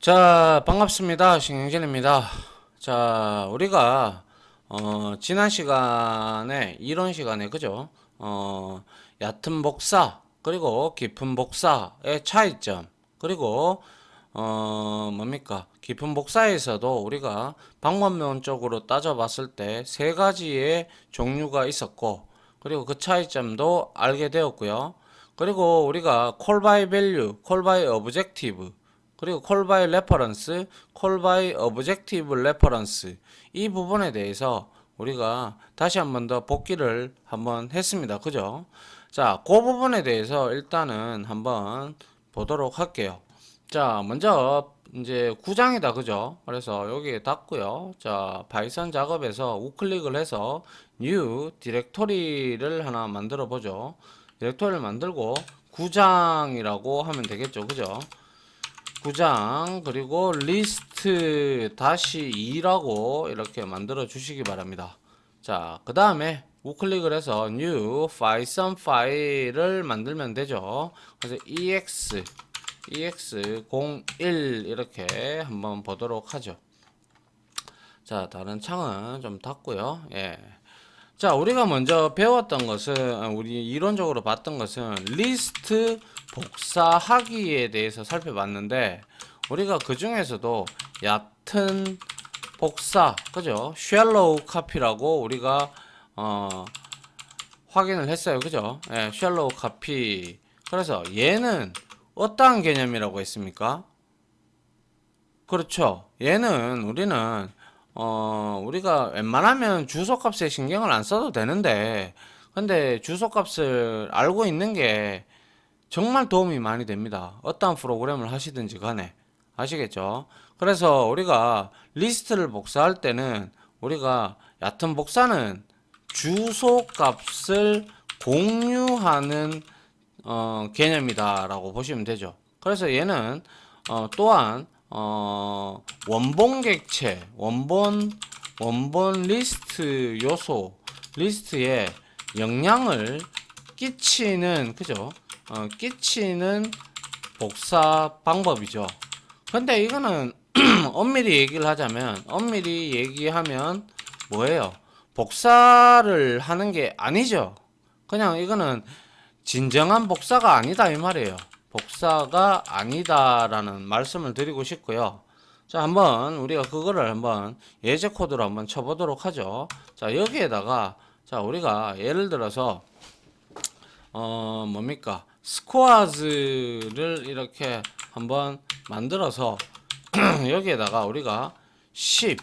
자, 반갑습니다. 신경진입니다. 자, 우리가 지난 시간에 이론 시간에 그죠? 얕은 복사 그리고 깊은 복사의 차이점 그리고 뭡니까? 깊은 복사에서도 우리가 방법론적으로 따져봤을 때 세 가지의 종류가 있었고 그리고 그 차이점도 알게 되었고요. 그리고 우리가 call by value, call by objective 그리고 call by reference, call by objective reference 이 부분에 대해서 우리가 다시 한번 더 복기를 한번 했습니다. 그죠? 자, 그 부분에 대해서 일단은 한번 보도록 할게요. 자, 먼저 이제 9장이다. 그죠? 그래서 여기에 닫고요. 자, 파이썬 작업에서 우클릭을 해서 new 디렉토리를 하나 만들어 보죠. 디렉토리를 만들고 9장이라고 하면 되겠죠. 그죠? 9장 그리고 리스트 다시 2라고 이렇게 만들어 주시기 바랍니다. 자, 그 다음에 우클릭을 해서 new python 파일을 만들면 되죠. 그래서 ex01 이렇게 한번 보도록 하죠. 자, 다른 창은 좀 닫고요. 예. 자, 우리가 먼저 배웠던 것은, 우리 이론적으로 봤던 것은 리스트 복사하기에 대해서 살펴봤는데, 우리가 그 중에서도 얕은 복사, 그죠? shallow copy라고 우리가, 확인을 했어요. 그죠? 예, shallow copy. 그래서 얘는 어떠한 개념이라고 했습니까? 그렇죠. 얘는 우리가 웬만하면 주소값에 신경을 안 써도 되는데, 근데 주소값을 알고 있는 게 정말 도움이 많이 됩니다. 어떠한 프로그램을 하시든지 간에. 아시겠죠? 그래서 우리가 리스트를 복사할 때는 우리가 얕은 복사는 주소값을 공유하는 개념이다라고 보시면 되죠. 그래서 얘는 또한 원본 객체, 원본 리스트 요소, 리스트에 영향을 끼치는 그죠? 끼치는 복사 방법이죠. 근데 이거는 엄밀히 얘기하면 뭐예요? 복사를 하는 게 아니죠. 그냥 이거는 진정한 복사가 아니다 이 말이에요. 복사가 아니다라는 말씀을 드리고 싶고요. 자, 한번 우리가 그거를 한번 예제 코드로 한번 쳐보도록 하죠. 자, 여기에다가 자, 우리가 예를 들어서 뭡니까? 스코어즈를 이렇게 한번 만들어서 여기에다가 우리가 10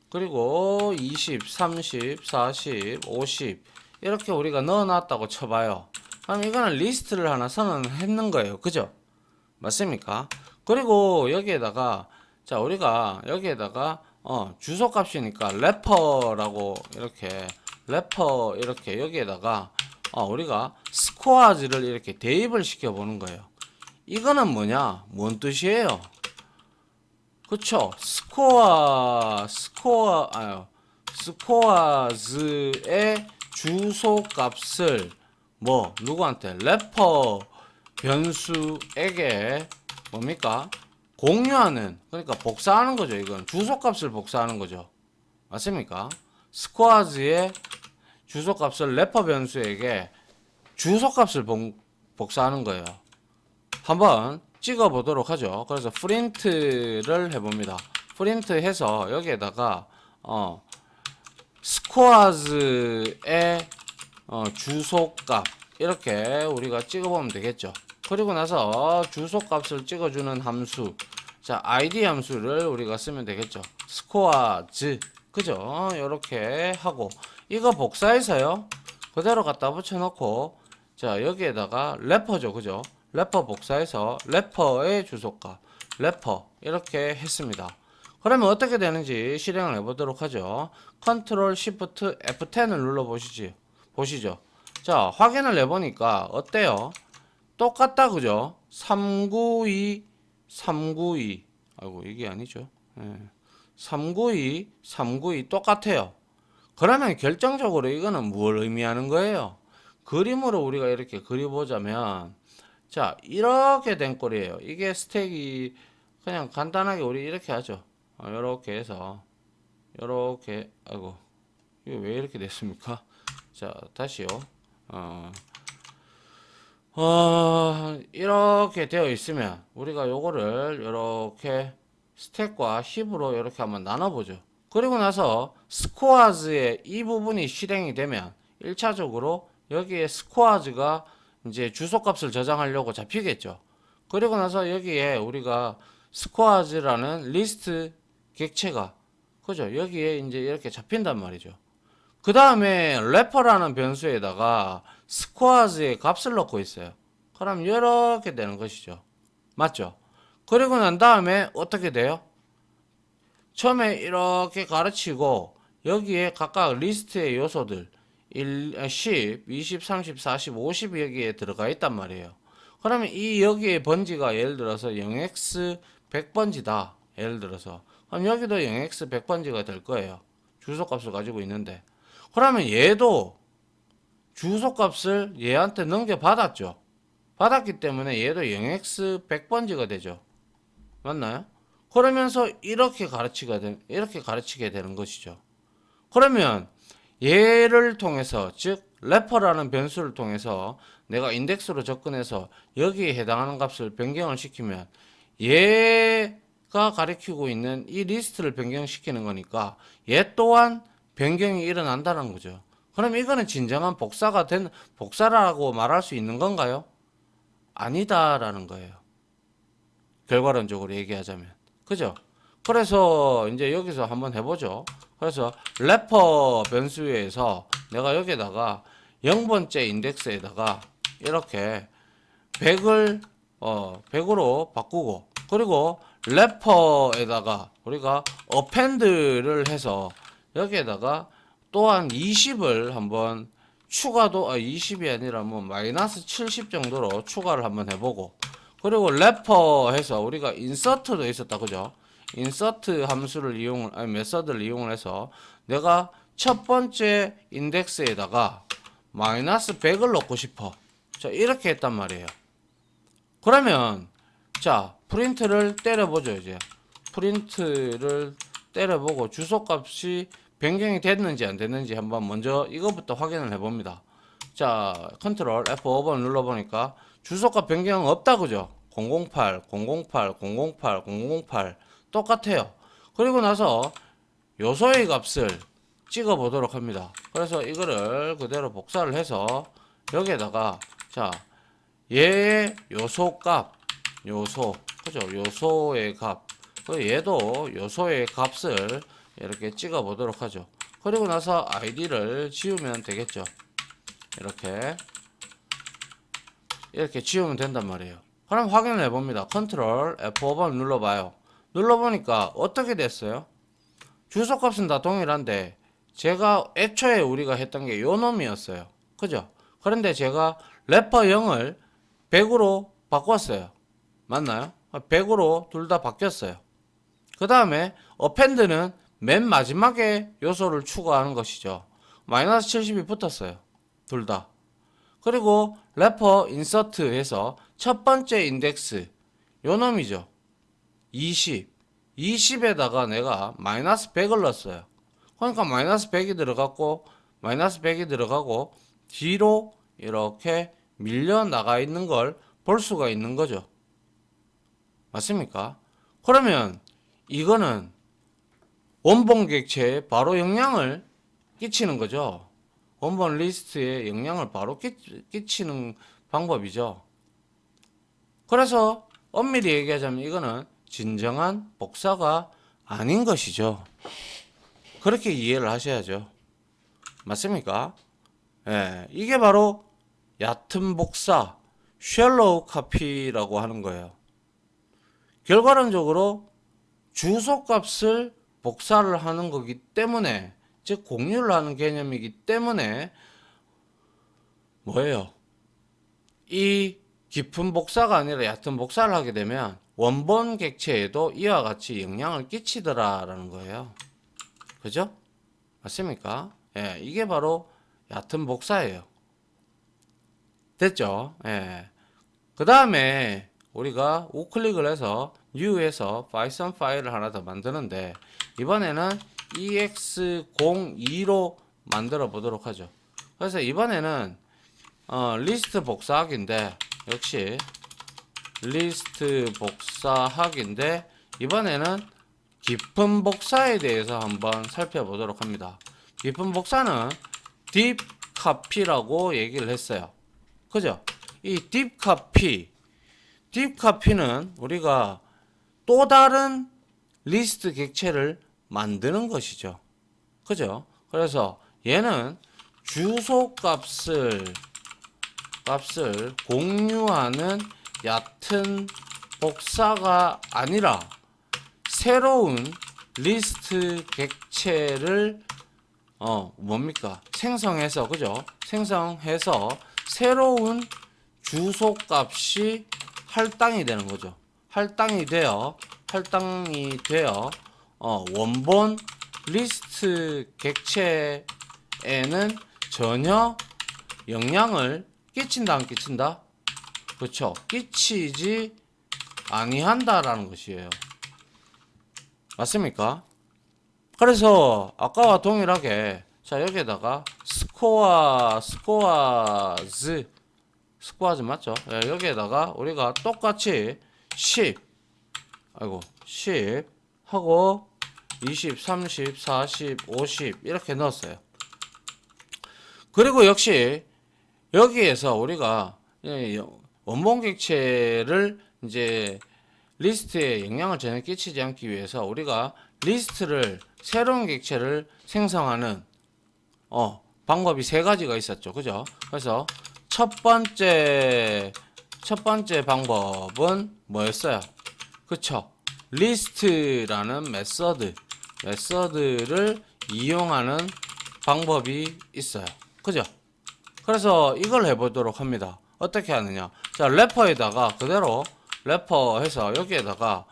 그리고 20, 30, 40, 50 이렇게 우리가 넣어놨다고 쳐봐요. 그럼 이거는 리스트를 하나 선언했는 거예요. 그죠? 맞습니까? 그리고 여기에다가 자 우리가 여기에다가 주소 값이니까 래퍼라고 이렇게 래퍼 이렇게 여기에다가 우리가 스코어즈를 이렇게 대입을 시켜 보는 거예요. 이거는 뭐냐? 뭔 뜻이에요? 그쵸? 스코어즈의 주소 값을 누구한테? 래퍼 변수에게 뭡니까? 공유하는, 그러니까 복사하는 거죠. 이건 주소값을 복사하는 거죠. 맞습니까? 스코어즈의 주소값을 래퍼 변수에게 주소값을 복사하는 거예요. 한번 찍어 보도록 하죠. 그래서 프린트를 해봅니다. 프린트 해서 여기에다가 스코어즈의 주소값 이렇게 우리가 찍어보면 되겠죠. 그리고 나서 주소값을 찍어주는 함수, 자 id 함수를 우리가 쓰면 되겠죠. 스코어즈 그죠? 이렇게 하고 이거 복사해서요 그대로 갖다 붙여놓고 자 여기에다가 래퍼죠. 그죠? 래퍼 복사해서 래퍼의 주소값 래퍼 이렇게 했습니다. 그러면 어떻게 되는지 실행을 해보도록 하죠. 컨트롤 시프트 F10을 눌러 보시죠. 자 확인을 해보니까 어때요? 똑같다 그죠? 392 아이고 이게 아니죠. 392 똑같아요. 그러면 결정적으로 이거는 뭘 의미하는 거예요? 그림으로 우리가 이렇게 그려보자면 자 이렇게 된 꼴이에요. 이게 스택이 그냥 간단하게 우리 이렇게 하죠. 요렇게 해서 요렇게 아이고 이거 왜 이렇게 됐습니까? 자 다시요. 어, 이렇게 되어 있으면 우리가 요거를 이렇게 스택과 힙으로 이렇게 한번 나눠보죠. 그리고 나서 스코어즈의 이 부분이 실행이 되면 1차적으로 여기에 스코어즈가 이제 주소값을 저장하려고 잡히겠죠. 그리고 나서 여기에 우리가 스코어즈라는 리스트 객체가 그죠? 여기에 이제 이렇게 잡힌단 말이죠. 그 다음에 래퍼라는 변수에다가 스코어즈의 값을 넣고 있어요. 그럼 이렇게 되는 것이죠. 맞죠? 그리고 난 다음에 어떻게 돼요? 처음에 이렇게 가르치고 여기에 각각 리스트의 요소들 10, 20, 30, 40, 50이 여기에 들어가 있단 말이에요. 그러면 이 여기에 번지가 예를 들어서 0x 100번지다. 예를 들어서 그럼 여기도 0x 100번지가 될 거예요. 주소값을 가지고 있는데 그러면 얘도 주소값을 얘한테 넘겨받았죠. 받았기 때문에 얘도 0x 100번지가 되죠. 맞나요? 그러면서 이렇게 가르치게 되는 것이죠. 그러면 얘를 통해서 즉 래퍼라는 변수를 통해서 내가 인덱스로 접근해서 여기에 해당하는 값을 변경을 시키면 얘가 가리키고 있는 이 리스트를 변경시키는 거니까 얘 또한 변경이 일어난다는 거죠. 그럼 이거는 진정한 복사라고 말할 수 있는 건가요? 아니다라는 거예요. 결과론적으로 얘기하자면. 그죠? 그래서 이제 여기서 한번 해보죠. 그래서 래퍼 변수에서 내가 여기에다가 0번째 인덱스에다가 이렇게 100을 100으로 바꾸고 그리고 래퍼에다가 우리가 append를 해서 여기에다가 또한 20을 한번 추가도 20이 아니라 뭐 마이너스 70 정도로 추가를 한번 해보고 그리고 래퍼 해서 우리가 인서트도 있었다 그죠? 인서트 함수를 메서드를 이용을 해서 내가 첫 번째 인덱스에다가 마이너스 100을 넣고 싶어. 자, 이렇게 했단 말이에요. 그러면 자, 프린트를 때려보죠, 이제. 프린트를 때려보고 주소값이 변경이 됐는지 안 됐는지 한번 먼저 이거부터 확인을 해봅니다. 자, 컨트롤 F5번 눌러보니까 주소값 변경 없다 그죠? 008, 008, 008, 008 똑같아요. 그리고 나서 요소의 값을 찍어 보도록 합니다. 그래서 이거를 그대로 복사를 해서 여기에다가 자, 얘의 요소 그죠? 요소의 값. 얘도 요소의 값을 이렇게 찍어 보도록 하죠. 그리고 나서 아이디를 지우면 되겠죠. 이렇게 지우면 된단 말이에요. 그럼 확인을 해봅니다. 컨트롤 F5번 눌러봐요. 눌러보니까 어떻게 됐어요? 주소값은 다 동일한데 제가 애초에 우리가 했던 게 요 놈이었어요. 그죠? 그런데 제가 래퍼 0을 100으로 바꿨어요. 맞나요? 100으로 둘 다 바뀌었어요. 그 다음에 append는 맨 마지막에 요소를 추가하는 것이죠. 마이너스 70이 붙었어요. 둘 다. 그리고 래퍼 인서트 해서 첫 번째 인덱스 요 놈이죠. 20. 20에다가 내가 마이너스 100을 넣었어요. 그러니까 마이너스 100이 들어가고 뒤로 이렇게 밀려 나가 있는 걸 볼 수가 있는 거죠. 맞습니까? 그러면 이거는 원본 객체에 바로 영향을 끼치는 거죠. 원본 리스트에 영향을 바로 끼치는 방법이죠. 그래서 엄밀히 얘기하자면 이거는 진정한 복사가 아닌 것이죠. 그렇게 이해를 하셔야죠. 맞습니까? 예, 이게 바로 얕은 복사, 쉘로우 카피라고 하는 거예요. 결과론적으로 주소값을 복사를 하는 거기 때문에, 즉 공유를 하는 개념이기 때문에 뭐예요? 이 깊은 복사가 아니라 얕은 복사를 하게 되면 원본 객체에도 이와 같이 영향을 끼치더라라는 거예요. 그죠? 맞습니까? 예, 이게 바로 얕은 복사예요. 됐죠? 예. 그 다음에 우리가 우클릭을 해서 New에서 파이썬 파일을 하나 더 만드는데 이번에는 ex02로 만들어 보도록 하죠. 그래서 이번에는 리스트 복사하기인데 역시 리스트 복사하기인데 이번에는 깊은 복사에 대해서 한번 살펴보도록 합니다. 깊은 복사는 딥 카피라고 얘기를 했어요. 그죠? 이 딥 카피는 우리가 또 다른 리스트 객체를 만드는 것이죠. 그죠? 그래서 얘는 주소 값을 공유하는 얕은 복사가 아니라 새로운 리스트 객체를 생성해서 그죠? 생성해서 새로운 주소 값이 할당이 되는 거죠. 할당이 되어 원본 리스트 객체에는 전혀 영향을 끼친다 안 끼친다? 그렇죠. 끼치지 아니한다라는 것이에요. 맞습니까? 그래서 아까와 동일하게 자 여기에다가 스코어즈 맞죠? 예, 여기에다가 우리가 똑같이 10 하고 20, 30, 40, 50 이렇게 넣었어요. 그리고 역시 여기에서 우리가 원본 객체를 이제 리스트에 영향을 전혀 끼치지 않기 위해서 우리가 리스트를 새로운 객체를 생성하는 방법이 세 가지가 있었죠. 그죠? 그래서 첫 번째 방법은 뭐였어요? 그쵸? 리스트라는 메서드를 이용하는 방법이 있어요. 그죠? 그래서 이걸 해보도록 합니다. 어떻게 하느냐? 자, 래퍼에다가 그대로 래퍼해서 여기에다가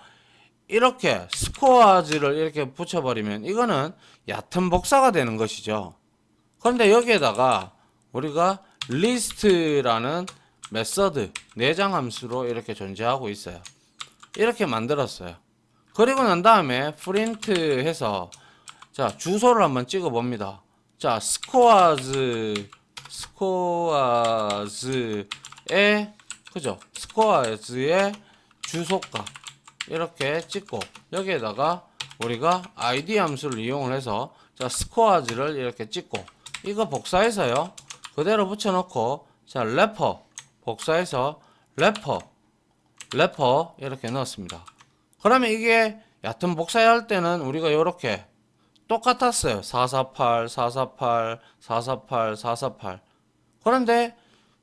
이렇게 스코어즈를 이렇게 붙여버리면 이거는 얕은 복사가 되는 것이죠. 그런데 여기에다가 우리가 리스트라는 메서드 내장 함수로 이렇게 존재하고 있어요. 이렇게 만들었어요. 그리고 난 다음에 프린트 해서 자 주소를 한번 찍어 봅니다. 자 스코어즈에 그죠? 스코어즈의 주소값 이렇게 찍고 여기에다가 우리가 id 함수를 이용을 해서 자 스코어즈를 이렇게 찍고 이거 복사해서요 그대로 붙여놓고 자 래퍼 복사해서 래퍼 이렇게 넣었습니다. 그러면 이게 얕은 복사할 때는 우리가 이렇게 똑같았어요. 448 448 448 448 그런데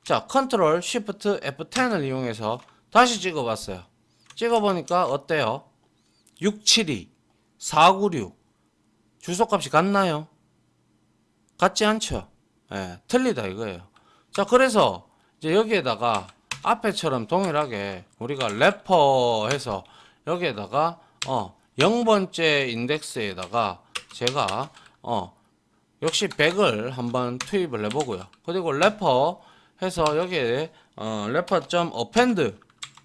자 컨트롤 쉬프트 F10을 이용해서 다시 찍어봤어요. 찍어보니까 어때요? 672 496 주소값이 같나요? 같지 않죠? 예, 틀리다 이거예요. 자 그래서 이제 여기에다가 앞에처럼 동일하게 우리가 래퍼 해서 여기에다가 0번째 인덱스에다가 제가 역시 100을 한번 투입을 해보고요. 그리고 래퍼 해서 여기에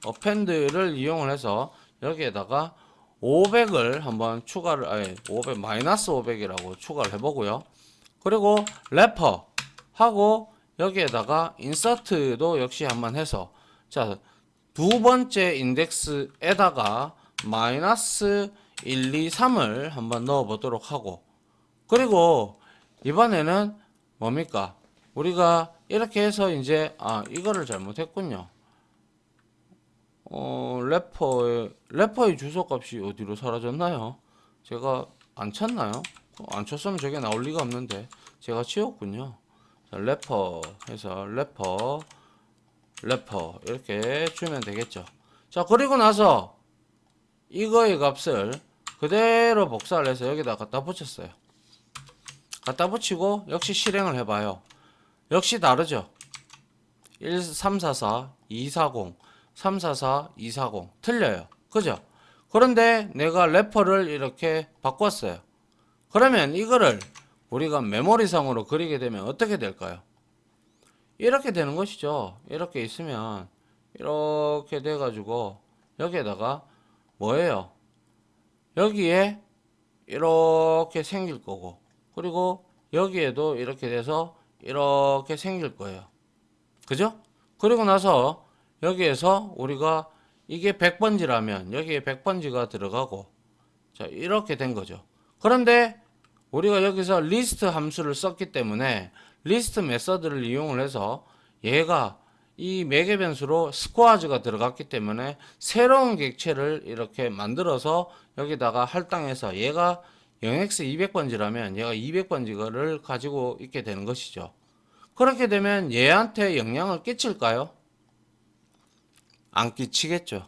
append를 이용을 해서 여기에다가 500을 한번 추가를 500 마이너스 500이라고 추가를 해보고요. 그리고 래퍼 하고 여기에다가 인서트도 역시 한번 해서 자 두 번째 인덱스에다가 마이너스 1, 2, 3을 한번 넣어 보도록 하고 그리고 이번에는 뭡니까? 우리가 이렇게 해서 이제 이거를 잘못했군요. 래퍼의 주소값이 어디로 사라졌나요? 제가 안 쳤나요? 안 쳤으면 저게 나올 리가 없는데 제가 치웠군요. 자, 래퍼 해서 래퍼 이렇게 주면 되겠죠. 자 그리고 나서 이거의 값을 그대로 복사를 해서 여기다 갖다 붙였어요. 갖다 붙이고 역시 실행을 해봐요. 역시 다르죠. 1344 240 344 240 틀려요. 그죠? 그런데 내가 래퍼를 이렇게 바꿨어요. 그러면 이거를 우리가 메모리상으로 그리게 되면 어떻게 될까요? 이렇게 되는 것이죠. 이렇게 있으면 이렇게 돼 가지고 여기에다가 뭐예요? 여기에 이렇게 생길 거고, 그리고 여기에도 이렇게 돼서 이렇게 생길 거예요. 그죠? 그리고 나서 여기에서 우리가 이게 100번지라면 여기에 100번지가 들어가고, 자, 이렇게 된 거죠. 그런데 우리가 여기서 리스트 함수를 썼기 때문에 리스트 메서드를 이용을 해서 얘가 이 매개 변수로 스코어즈가 들어갔기 때문에 새로운 객체를 이렇게 만들어서 여기다가 할당해서 얘가 0x 200번지라면 얘가 200번지를 가지고 있게 되는 것이죠. 그렇게 되면 얘한테 영향을 끼칠까요? 안 끼치겠죠.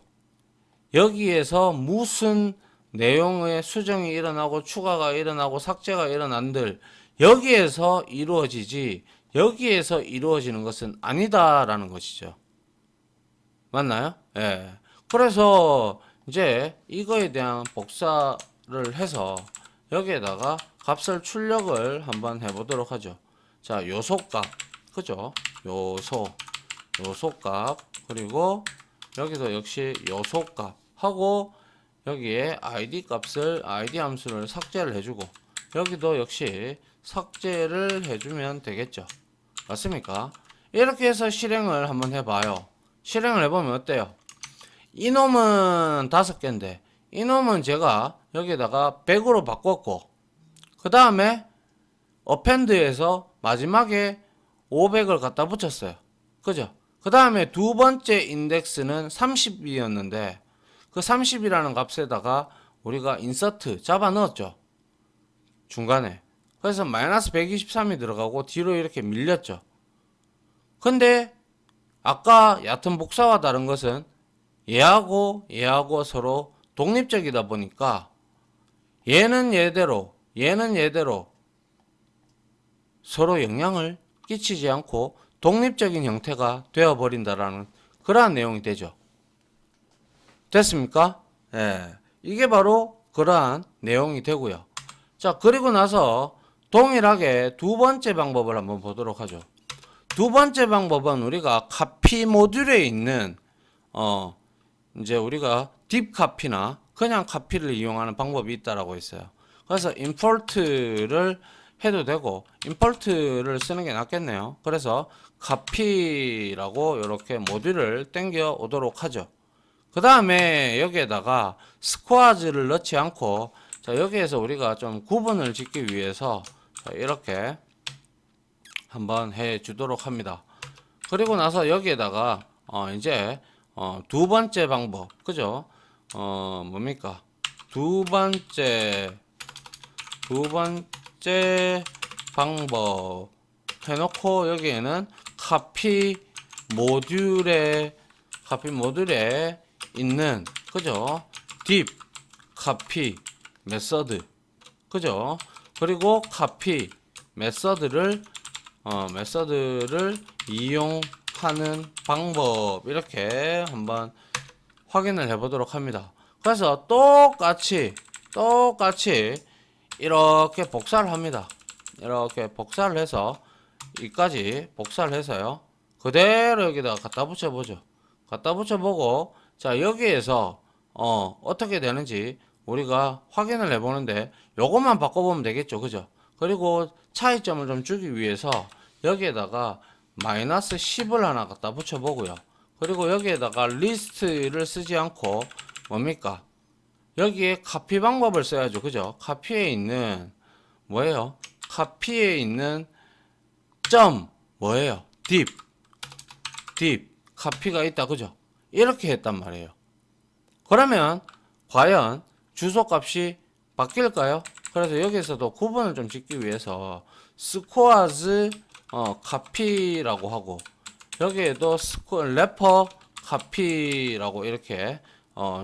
여기에서 무슨 내용의 수정이 일어나고 추가가 일어나고 삭제가 일어난들 여기에서 이루어지지 여기에서 이루어지는 것은 아니다라는 것이죠. 맞나요? 예. 그래서 이제 이거에 대한 복사를 해서 여기에다가 값을 출력을 한번 해보도록 하죠. 자, 요소값, 그죠? 요소값, 그리고 여기도 역시 요소값 하고 여기에 id 값을 id 함수를 삭제를 해주고 여기도 역시 삭제를 해주면 되겠죠. 맞습니까? 이렇게 해서 실행을 한번 해봐요. 실행을 해보면 어때요? 이놈은 5개인데 이놈은 제가 여기다가 100으로 바꿨고 그 다음에 어펜드에서 마지막에 500을 갖다 붙였어요. 그죠? 그 다음에 두 번째 인덱스는 30이었는데 그 30이라는 값에다가 우리가 인서트 잡아 넣었죠. 중간에. 그래서 마이너스 123이 들어가고 뒤로 이렇게 밀렸죠. 근데 아까 얕은 복사와 다른 것은 얘하고 서로 독립적이다 보니까 얘는 얘대로 서로 영향을 끼치지 않고 독립적인 형태가 되어버린다라는 그러한 내용이 되죠. 됐습니까? 예. 이게 바로 그러한 내용이 되고요. 자, 그리고 나서 동일하게 두 번째 방법을 한번 보도록 하죠. 두 번째 방법은 우리가 카피 모듈에 있는 이제 우리가 딥 카피나 그냥 카피를 이용하는 방법이 있다라고 했어요. 그래서 임포트를 해도 되고 임포트를 쓰는 게 낫겠네요. 그래서 카피라고 이렇게 모듈을 땡겨 오도록 하죠. 그 다음에 여기에다가 스쿼즈를 넣지 않고 자, 여기에서 우리가 좀 구분을 짓기 위해서 자, 이렇게 한번 해 주도록 합니다. 그리고 나서 여기에다가 이제 두 번째 방법, 그죠? 뭡니까? 두 번째 방법 해놓고 여기에는 카피 모듈에 있는, 그죠? 딥 카피 메서드, 그죠? 그리고 카피 메서드를 이용하는 방법 이렇게 한번 확인을 해 보도록 합니다. 그래서 똑같이 이렇게 복사를 합니다. 이렇게 복사를 해서 이까지 복사를 해서요. 그대로 여기다가 갖다 붙여 보죠. 갖다 붙여 보고 자, 여기에서 어떻게 되는지 우리가 확인을 해 보는데 요것만 바꿔보면 되겠죠. 그죠? 그리고 차이점을 좀 주기 위해서 여기에다가 마이너스 10을 하나 갖다 붙여 보고요. 그리고 여기에다가 리스트를 쓰지 않고 뭡니까? 여기에 카피 방법을 써야죠. 그죠? 카피에 있는 뭐예요? 카피에 있는 점 뭐예요? 딥 카피가 있다. 그죠? 이렇게 했단 말이에요. 그러면 과연 주소값이 바뀔까요? 그래서 여기서도 구분을 좀 짓기 위해서 스코어즈 카피라고 하고 여기에도 래퍼 카피라고 이렇게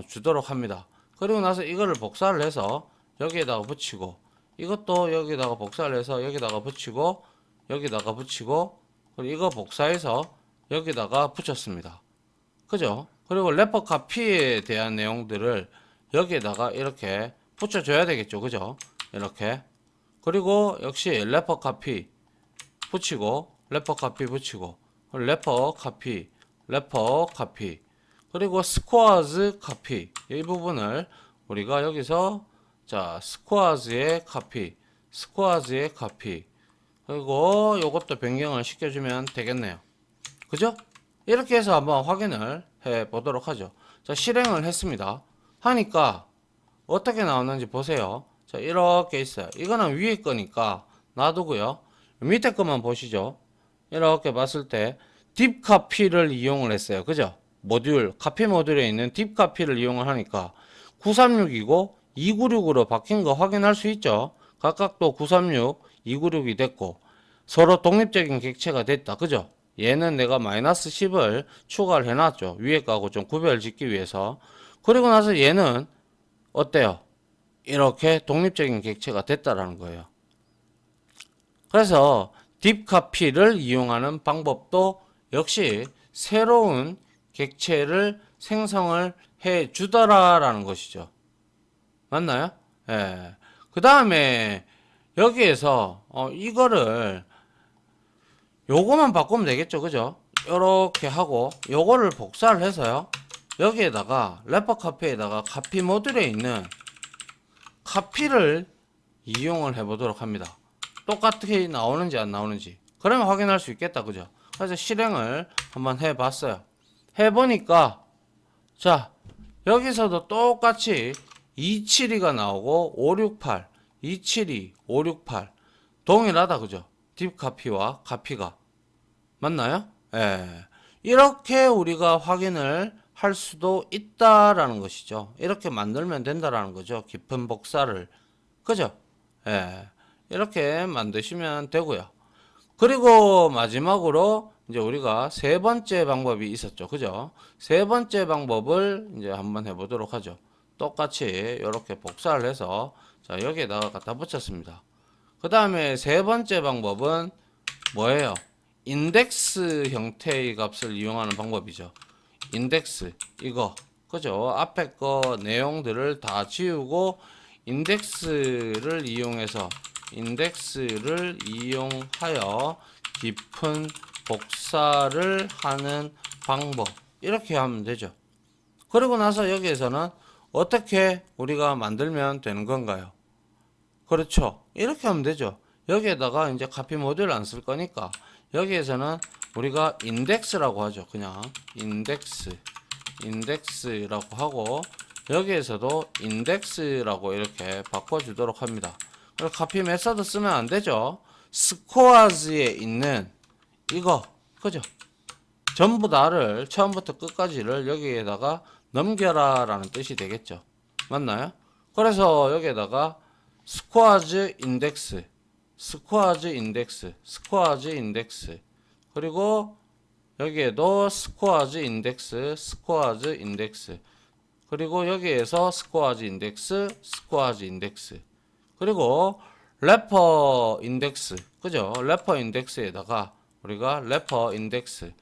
주도록 합니다. 그리고 나서 이거를 복사를 해서 여기에다가 붙이고 이것도 여기다가 복사를 해서 여기다가 붙이고 그리고 이거 복사해서 여기다가 붙였습니다. 그죠? 그리고 래퍼 카피에 대한 내용들을 여기에다가 이렇게 붙여줘야 되겠죠. 그죠? 이렇게. 그리고 역시 래퍼 카피 붙이고 래퍼 카피 붙이고 래퍼 카피 래퍼 카피, 그리고 스코어즈 카피, 이 부분을 우리가 여기서 자 스코어즈의 카피, 스코어즈의 카피, 그리고 요것도 변경을 시켜주면 되겠네요. 그죠? 이렇게 해서 한번 확인을 해 보도록 하죠. 자, 실행을 했습니다. 하니까 어떻게 나오는지 보세요. 자, 이렇게 있어요. 이거는 위에 거니까 놔두고요. 밑에 것만 보시죠. 이렇게 봤을 때 딥카피를 이용을 했어요. 그죠? 모듈, 카피 모듈에 있는 딥카피를 이용을 하니까 936이고 296으로 바뀐 거 확인할 수 있죠. 각각 또 936, 296이 됐고 서로 독립적인 객체가 됐다. 그죠? 얘는 내가 마이너스 10을 추가를 해놨죠. 위에 거하고 좀 구별 짓기 위해서. 그리고 나서 얘는 어때요? 이렇게 독립적인 객체가 됐다라는 거예요. 그래서 딥카피를 이용하는 방법도 역시 새로운 객체를 생성을 해 주더라라는 것이죠. 맞나요? 예. 그 다음에 여기에서 이거를 요거만 바꾸면 되겠죠. 그죠? 요렇게 하고 요거를 복사를 해서요. 여기에다가 래퍼 카피에다가 카피 모듈에 있는 카피를 이용을 해 보도록 합니다. 똑같게 나오는지 안 나오는지 그러면 확인할 수 있겠다. 그죠? 그래서 실행을 한번 해 봤어요. 해 보니까 자 여기서도 똑같이 272가 나오고 568 272 568 동일하다. 그죠? 딥카피와 카피가 맞나요? 예. 이렇게 우리가 확인을 할 수도 있다라는 것이죠. 이렇게 만들면 된다라는 거죠. 깊은 복사를. 그죠? 예. 이렇게 만드시면 되고요. 그리고 마지막으로 이제 우리가 세 번째 방법이 있었죠. 그죠? 세 번째 방법을 이제 한번 해보도록 하죠. 똑같이 이렇게 복사를 해서 자, 여기에다가 갖다 붙였습니다. 그 다음에 세 번째 방법은 뭐예요? 인덱스 형태의 값을 이용하는 방법이죠. 인덱스 이거 그죠? 앞에 거 내용들을 다 지우고 인덱스를 이용하여 깊은 복사를 하는 방법 이렇게 하면 되죠. 그리고 나서 여기에서는 어떻게 우리가 만들면 되는 건가요? 그렇죠. 이렇게 하면 되죠. 여기에다가 이제 카피 모듈을 안 쓸 거니까 여기에서는 우리가 인덱스라고 하죠. 그냥 인덱스라고 하고 여기에서도 인덱스라고 이렇게 바꿔주도록 합니다. 그리고 카피 메서드 쓰면 안 되죠. 스코어즈에 있는 이거 그죠? 전부 다를 처음부터 끝까지를 여기에다가 넘겨라 라는 뜻이 되겠죠. 맞나요? 그래서 여기에다가 스코어즈 인덱스 그리고 여기에도 스코어즈 인덱스 그리고 여기에서 스코어즈 인덱스 그리고 래퍼 인덱스 그죠? 래퍼 인덱스에다가 우리가 래퍼 인덱스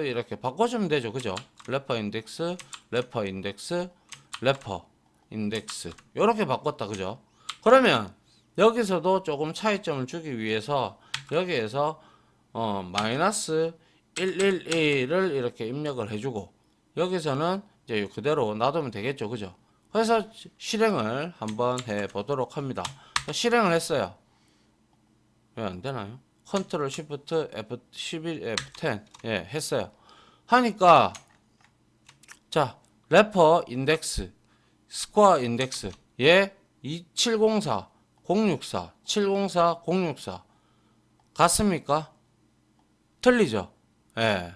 이렇게 바꿔주면 되죠. 그죠? 래퍼 인덱스 이렇게 바꿨다. 그죠? 그러면 여기서도 조금 차이점을 주기 위해서 여기에서 마이너스 111을 이렇게 입력을 해주고 여기서는 이제 그대로 놔두면 되겠죠. 그죠? 그래서 실행을 한번 해 보도록 합니다. 실행을 했어요. 왜 안 되나요? 컨트롤 시프트 F11 F10 예 했어요. 하니까 자 래퍼 인덱스 스코어 인덱스 얘 2704 064 704 064 같습니까? 틀리죠? 예.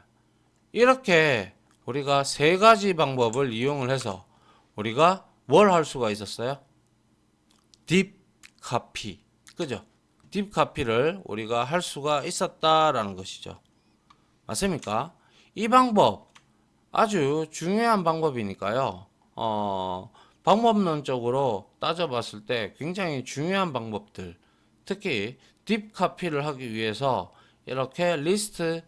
이렇게 우리가 세 가지 방법을 이용을 해서 우리가 뭘 할 수가 있었어요? 딥 카피. 그죠? 딥 카피를 우리가 할 수가 있었다라는 것이죠. 맞습니까? 이 방법 아주 중요한 방법이니까요. 방법론적으로 따져봤을 때 굉장히 중요한 방법들, 특히 딥 카피를 하기 위해서 이렇게 리스트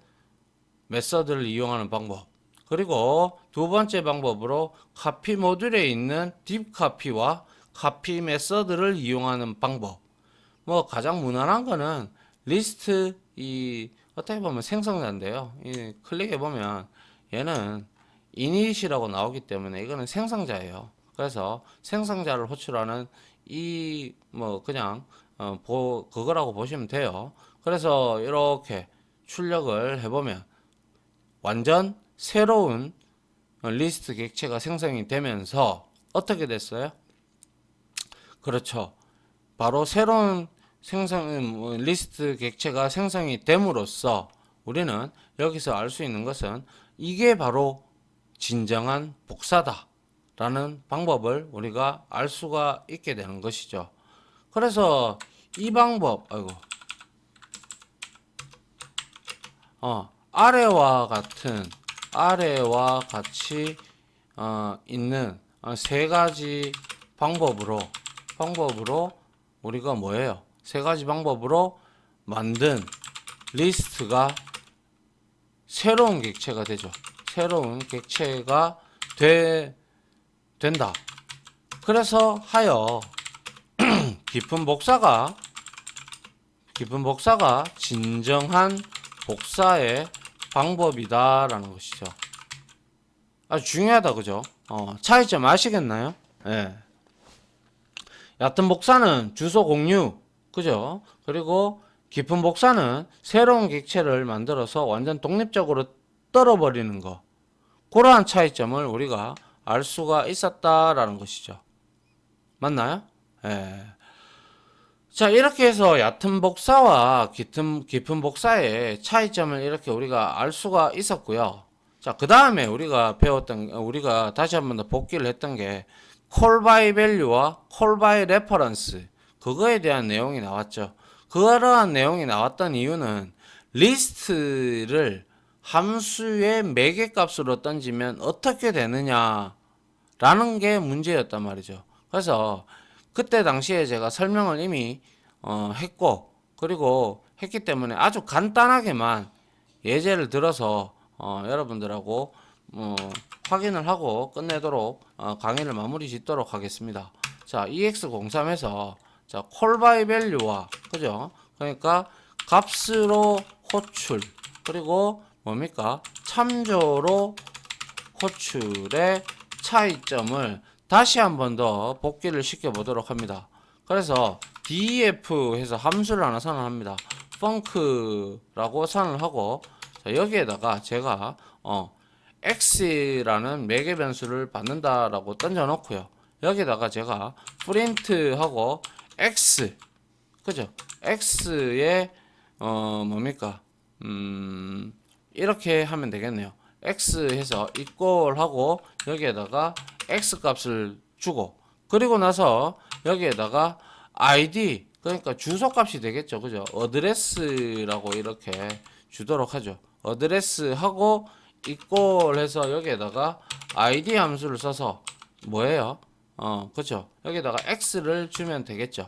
메서드를 이용하는 방법, 그리고 두 번째 방법으로 카피 모듈에 있는 딥 카피와 카피 메서드를 이용하는 방법. 뭐 가장 무난한 거는 리스트 이 어떻게 보면 생성자인데요. 이 클릭해 보면 얘는 init이라고 나오기 때문에 이거는 생성자예요. 그래서 생성자를 호출하는 이 뭐 그냥 그거라고 보시면 돼요. 그래서 이렇게 출력을 해보면 완전 새로운 리스트 객체가 생성이 되면서 어떻게 됐어요? 그렇죠. 바로 새로운 리스트 객체가 생성이 됨으로써 우리는 여기서 알 수 있는 것은 이게 바로 진정한 복사다 라는 방법을 우리가 알 수가 있게 되는 것이죠. 그래서 이 방법, 아래와 같이 있는 세 가지 방법으로 우리가 뭐예요? 세 가지 방법으로 만든 리스트가 새로운 객체가 되죠. 새로운 객체가 된다. 그래서 하여 깊은 복사가 진정한 복사의 방법이다라는 것이죠. 아주 중요하다, 그죠? 차이점 아시겠나요? 예. 얕은 복사는 주소 공유, 그죠? 그리고 깊은 복사는 새로운 객체를 만들어서 완전 독립적으로 떨어버리는 거. 그러한 차이점을 우리가 알 수가 있었다라는 것이죠. 맞나요? 예. 자, 이렇게 해서 얕은 복사와 깊은 복사의 차이점을 이렇게 우리가 알 수가 있었고요. 자, 그 다음에 우리가 다시 한번 더 복기를 했던 게 call by value와 call by reference, 그거에 대한 내용이 나왔죠. 그러한 내용이 나왔던 이유는 리스트를 함수의 매개값으로 던지면 어떻게 되느냐 라는 게 문제였단 말이죠. 그래서 그때 당시에 제가 설명을 이미 했고, 그리고 했기 때문에 아주 간단하게만 예제를 들어서 여러분들하고 확인을 하고 끝내도록 강의를 마무리 짓도록 하겠습니다. 자, EX03에서 자, call by value와, 그죠? 그러니까 값으로 호출, 그리고 뭡니까? 참조로 호출의 차이점을 다시 한 번 더 복기를 시켜 보도록 합니다. 그래서 def 해서 함수를 하나 선언합니다. func라고 선언을 하고, 자, 여기에다가 제가 x라는 매개 변수를 받는다라고 던져 놓고요. 여기다가 제가 print 하고 x, 그죠? x에 뭡니까? 이렇게 하면 되겠네요. x 해서 equal 하고 여기에다가 x 값을 주고, 그리고 나서 여기에다가 id, 그러니까 주소 값이 되겠죠. 그죠? 어드레스라고 이렇게 주도록 하죠. 어드레스 하고 equal 해서 여기에다가 id 함수를 써서 뭐예요? 그죠? 여기다가 x를 주면 되겠죠.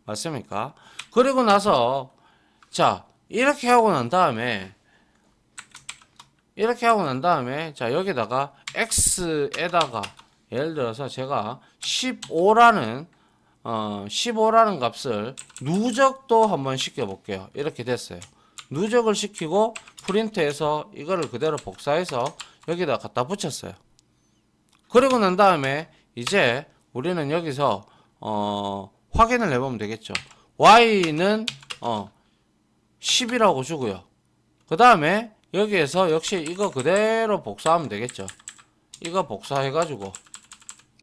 맞습니까? 그리고 나서 자, 이렇게 하고 난 다음에 자, 여기다가 x에다가 예를 들어서 제가 15라는 값을 누적도 한번 시켜 볼게요. 이렇게 됐어요. 누적을 시키고 프린트해서 이거를 그대로 복사해서 여기다 갖다 붙였어요. 그리고 난 다음에 이제 우리는 여기서 확인을 해보면 되겠죠. y는 10이라고 주고요. 그 다음에 여기에서 역시 이거 그대로 복사하면 되겠죠. 이거 복사해가지고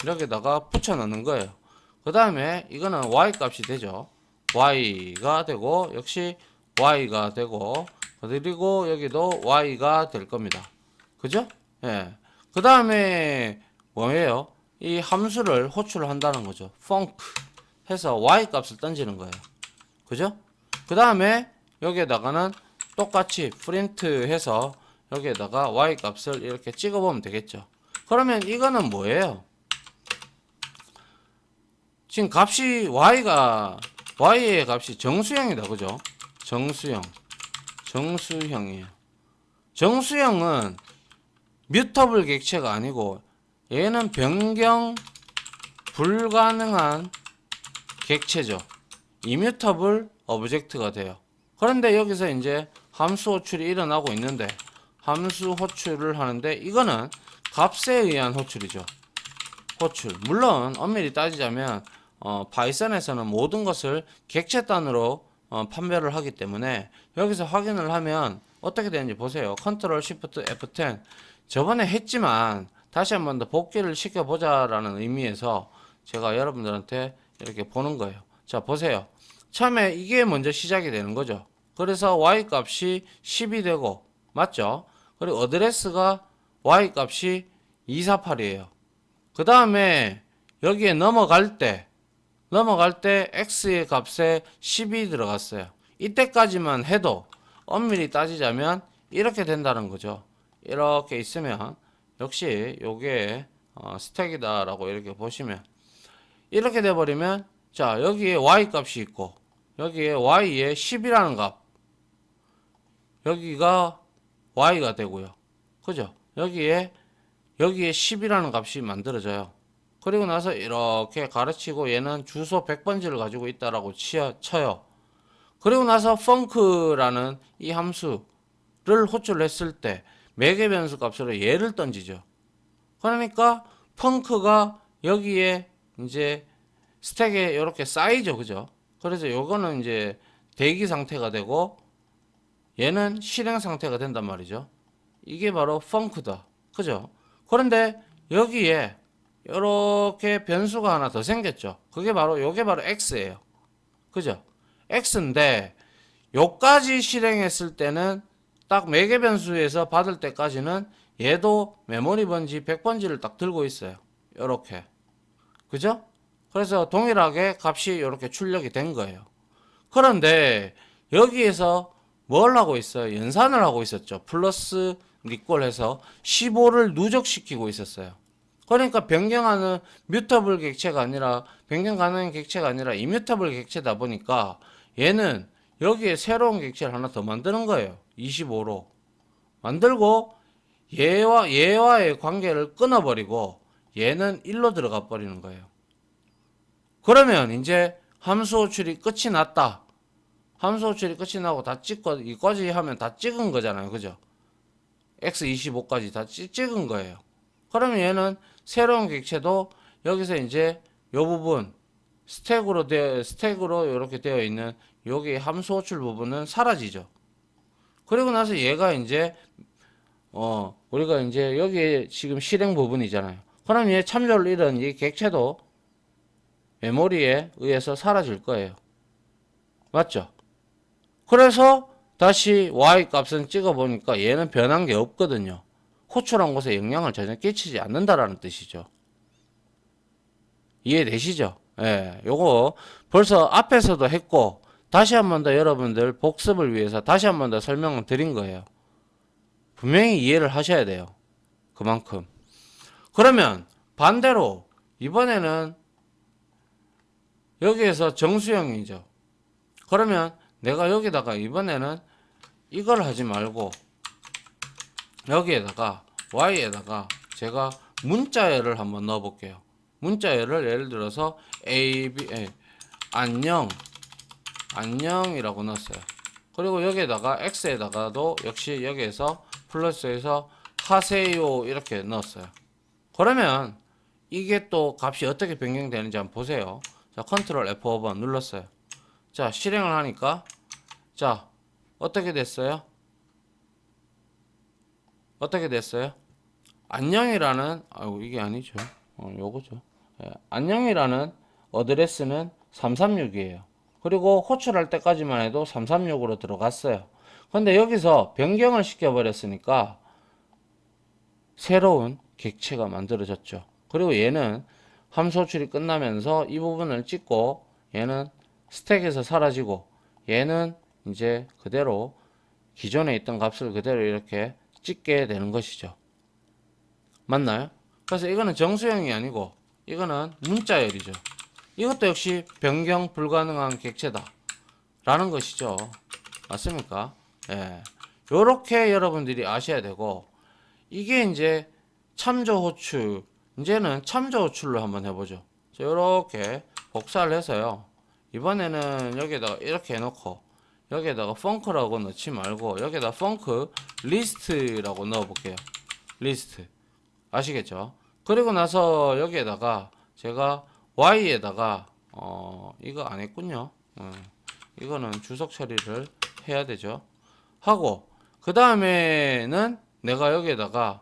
여기다가 붙여 넣는 거예요. 그 다음에 이거는 y 값이 되죠. y가 되고, 역시 y가 되고, 그리고 여기도 y가 될 겁니다. 그죠? 예. 그 다음에 뭐예요? 이 함수를 호출을 한다는 거죠. func 해서 y 값을 던지는 거예요. 그죠? 그 다음에 여기에다가는 똑같이 print 해서 여기에다가 y 값을 이렇게 찍어보면 되겠죠. 그러면 이거는 뭐예요? 지금 값이 y의 값이 정수형이다. 그죠? 정수형이에요. 정수형은 뮤터블 객체가 아니고 얘는 변경 불가능한 객체죠. 이뮤터블 오브젝트가 돼요. 그런데 여기서 이제 함수 호출이 일어나고 있는데 함수 호출을 하는데 이거는 값에 의한 호출이죠. 호출. 물론 엄밀히 따지자면 파이썬에서는 모든 것을 객체 단위로 판별을 하기 때문에 여기서 확인을 하면 어떻게 되는지 보세요. 컨트롤 시프트 F10 저번에 했지만 다시 한 번 더 복귀를 시켜보자 라는 의미에서 제가 여러분들한테 이렇게 보는 거예요. 자 보세요. 처음에 이게 먼저 시작이 되는 거죠. 그래서 y 값이 10이 되고 맞죠? 그리고 어드레스가 y 값이 248이에요. 그 다음에 여기에 넘어갈 때 x의 값에 10이 들어갔어요. 이때까지만 해도 엄밀히 따지자면 이렇게 된다는 거죠. 이렇게 있으면 역시 요게 스택이다 라고 이렇게 보시면 이렇게 돼 버리면 자 여기에 y 값이 있고 여기에 y에 10이라는 값 여기가 y가 되고요. 그죠? 여기에 10이라는 값이 만들어져요. 그리고 나서 이렇게 가르치고 얘는 주소 100번지를 가지고 있다라고 쳐요. 그리고 나서 func라는 이 함수를 호출했을 때 매개 변수 값으로 얘를 던지죠. 그러니까 func가 여기에 이제 스택에 이렇게 쌓이죠. 그죠? 그래서 요거는 이제 대기 상태가 되고 얘는 실행 상태가 된단 말이죠. 이게 바로 func다. 그죠? 그런데 여기에 이렇게 변수가 하나 더 생겼죠. 요게 바로 x예요. 그죠? x인데 요까지 실행했을 때는 딱 매개 변수에서 받을 때까지는 얘도 메모리 번지 100번지를 딱 들고 있어요. 요렇게. 그죠? 그래서 동일하게 값이 이렇게 출력이 된 거예요. 그런데 여기에서 뭘 하고 있어요? 연산을 하고 있었죠. 플러스 리콜해서 15를 누적시키고 있었어요. 그러니까 변경하는 뮤터블 객체가 아니라 변경 가능한 객체가 아니라 이뮤터블 객체다 보니까 얘는 여기에 새로운 객체를 하나 더 만드는 거예요. 25로 만들고 얘와의 관계를 끊어버리고 얘는 1로 들어가 버리는 거예요. 그러면 이제 함수 호출이 끝이 났다. 함수 호출이 끝이 나고 다 찍고 이까지 하면 다 찍은 거잖아요. 그죠? x25까지 다 찍은 거예요. 그러면 얘는 새로운 객체도 여기서 이제 요 부분 스택으로 이렇게 되어 있는 여기 함수 호출 부분은 사라지죠. 그리고 나서 얘가 이제 우리가 이제 여기에 지금 실행 부분이잖아요. 그럼 얘 참조를 잃은 이 객체도 메모리에 의해서 사라질 거예요. 맞죠? 그래서 다시 y 값은 찍어 보니까 얘는 변한 게 없거든요. 호출한 곳에 영향을 전혀 끼치지 않는다라는 뜻이죠. 이해되시죠? 예, 요거 벌써 앞에서도 했고 다시 한 번 더 여러분들 복습을 위해서 다시 한 번 더 설명을 드린 거예요. 분명히 이해를 하셔야 돼요. 그만큼. 그러면 반대로 이번에는 여기에서 정수형이죠. 그러면 내가 여기다가 이번에는 이걸 하지 말고 여기에다가 y에다가 제가 문자열을 한번 넣어 볼게요. 문자열을 예를 들어서 안녕이라고 넣었어요. 그리고 여기에다가 x에다가도 역시 여기에서 플러스해서 하세요 이렇게 넣었어요. 그러면 이게 또 값이 어떻게 변경되는지 한번 보세요. 자, 컨트롤 F5번 눌렀어요. 자, 실행을 하니까 자, 어떻게 됐어요? 안녕이라는 이게 아니죠. 요거죠. 예, 안녕이라는 어드레스는 336이에요. 그리고 호출할 때까지만 해도 336으로 들어갔어요. 근데 여기서 변경을 시켜 버렸으니까 새로운 객체가 만들어졌죠. 그리고 얘는 함수 호출이 끝나면서 이 부분을 찍고 얘는 스택에서 사라지고 얘는 이제 그대로 기존에 있던 값을 그대로 이렇게 찍게 되는 것이죠. 맞나요? 그래서 이거는 정수형이 아니고 이거는 문자열이죠. 이것도 역시 변경 불가능한 객체다 라는 것이죠. 맞습니까? 예. 요렇게 여러분들이 아셔야 되고 이게 이제 참조 호출 이제는 참조 호출로 한번 해보죠. 요렇게 복사를 해서요. 이번에는 여기다가 이렇게 해놓고 여기에다가 펑크라고 넣지 말고 여기에다 펑크 리스트라고 넣어 볼게요. 리스트. 아시겠죠? 그리고 나서 여기에다가 제가 Y에다가 이거 안 했군요. 이거는 주석 처리를 해야 되죠. 하고 그 다음에는 내가 여기에다가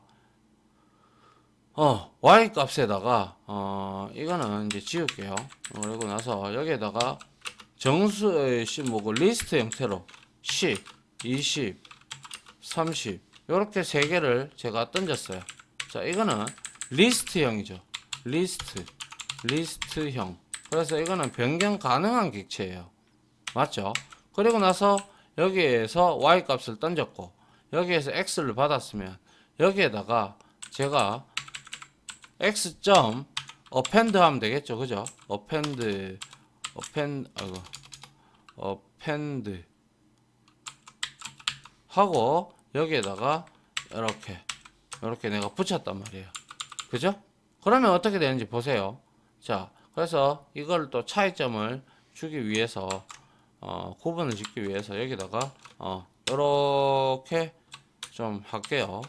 Y 값에다가 이거는 이제 지울게요. 그리고 나서 여기에다가 정수의 뭐 리스트 형태로 10, 20, 30 이렇게 세 개를 제가 던졌어요. 자, 이거는 리스트형이죠. 리스트형. 그래서 이거는 변경 가능한 객체예요. 맞죠? 그리고 나서 여기에서 Y 값을 던졌고 여기에서 X를 받았으면 여기에다가 제가 X.append 하면 되겠죠. 그죠? append 하고 여기에다가 이렇게 내가 붙였단 말이에요. 그죠? 그러면 어떻게 되는지 보세요. 자, 그래서 이걸 또 차이점을 주기 위해서 구분을 짓기 위해서 여기다가 이렇게 좀 할게요.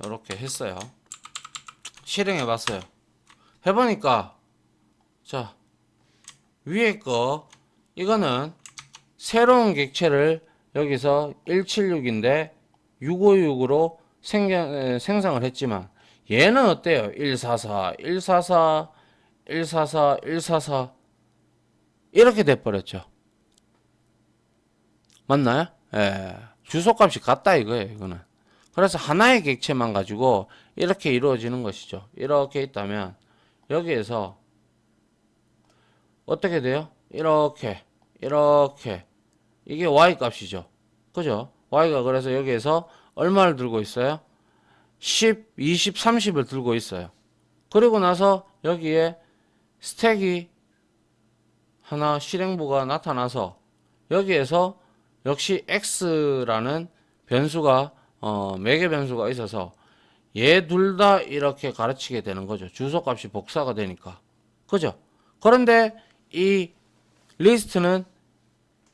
이렇게 했어요. 실행해 봤어요. 해보니까 자, 위에 거 이거는 새로운 객체를 여기서 176인데 656으로 생성을 했지만 얘는 어때요? 144, 144, 144, 144 이렇게 돼버렸죠. 맞나요? 예. 주소값이 같다 이거예요. 이거는. 그래서 하나의 객체만 가지고 이렇게 이루어지는 것이죠. 이렇게 있다면 여기에서 어떻게 돼요? 이렇게 이게 Y 값이죠. 그죠? Y가 그래서 여기에서 얼마를 들고 있어요? 10, 20, 30을 들고 있어요. 그리고 나서 여기에 스택이 하나 실행부가 나타나서 여기에서 역시 X라는 변수가 매개 변수가 있어서 얘 둘 다 이렇게 가르치게 되는 거죠. 주소값이 복사가 되니까. 그죠? 그런데 이 리스트는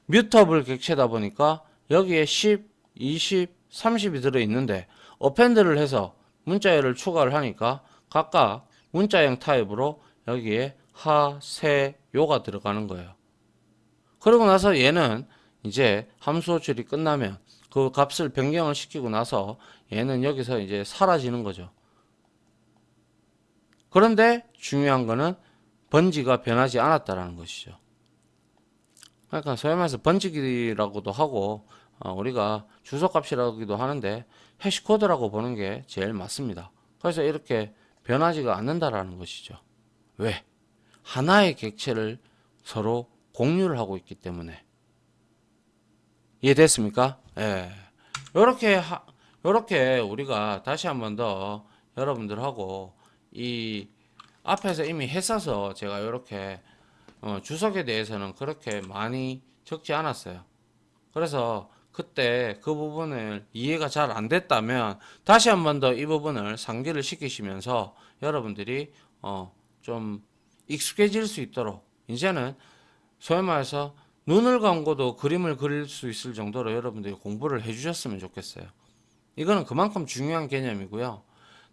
뮤터블 객체다 보니까 여기에 10, 20, 30이 들어있는데 어펜드를 해서 문자열을 추가를 하니까 각각 문자형 타입으로 여기에 하, 세, 요가 들어가는 거예요. 그러고 나서 얘는 이제 함수 호출이 끝나면 그 값을 변경을 시키고 나서 얘는 여기서 이제 사라지는 거죠. 그런데 중요한 거는 번지가 변하지 않았다라는 것이죠. 그러니까 소위 말해서 번지기라고도 하고 우리가 주소값이라고도 하는데 해시코드라고 보는 게 제일 맞습니다. 그래서 이렇게 변하지가 않는다라는 것이죠. 왜? 하나의 객체를 서로 공유를 하고 있기 때문에. 이해됐습니까? 예. 요렇게 우리가 다시 한 번 더 여러분들하고 이 앞에서 이미 했어서 제가 요렇게 주석에 대해서는 그렇게 많이 적지 않았어요. 그래서 그때 그 부분을 이해가 잘 안 됐다면 다시 한 번 더 이 부분을 상기를 시키시면서 여러분들이 좀 익숙해질 수 있도록 이제는 소위 말해서 눈을 감고도 그림을 그릴 수 있을 정도로 여러분들이 공부를 해주셨으면 좋겠어요. 이거는 그만큼 중요한 개념이고요.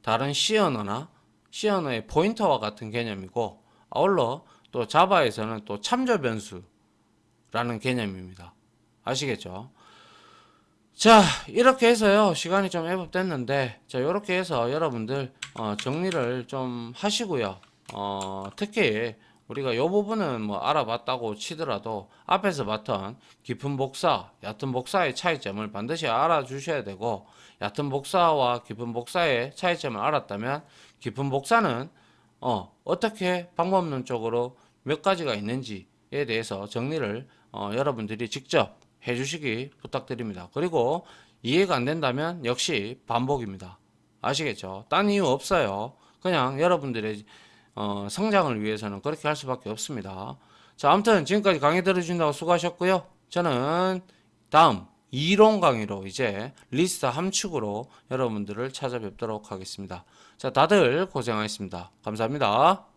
다른 C 언어나 C 언어의 포인터와 같은 개념이고 아울러 또 자바에서는 또 참조 변수라는 개념입니다. 아시겠죠? 자, 이렇게 해서요. 시간이 좀 애법됐는데 자, 이렇게 해서 여러분들 정리를 좀 하시고요. 특히 우리가 이 부분은 뭐 알아봤다고 치더라도 앞에서 봤던 깊은 복사, 얕은 복사의 차이점을 반드시 알아주셔야 되고 얕은 복사와 깊은 복사의 차이점을 알았다면 깊은 복사는 어떻게 방법론적으로 몇 가지가 있는지에 대해서 정리를 여러분들이 직접 해주시기 부탁드립니다. 그리고 이해가 안 된다면 역시 반복입니다. 아시겠죠? 딴 이유 없어요. 그냥 여러분들의 성장을 위해서는 그렇게 할 수밖에 없습니다. 자, 아무튼 지금까지 강의 들어주신다고 수고하셨고요. 저는 다음 이론 강의로 이제 리스트 함축으로 여러분들을 찾아뵙도록 하겠습니다. 자, 다들 고생하셨습니다. 감사합니다.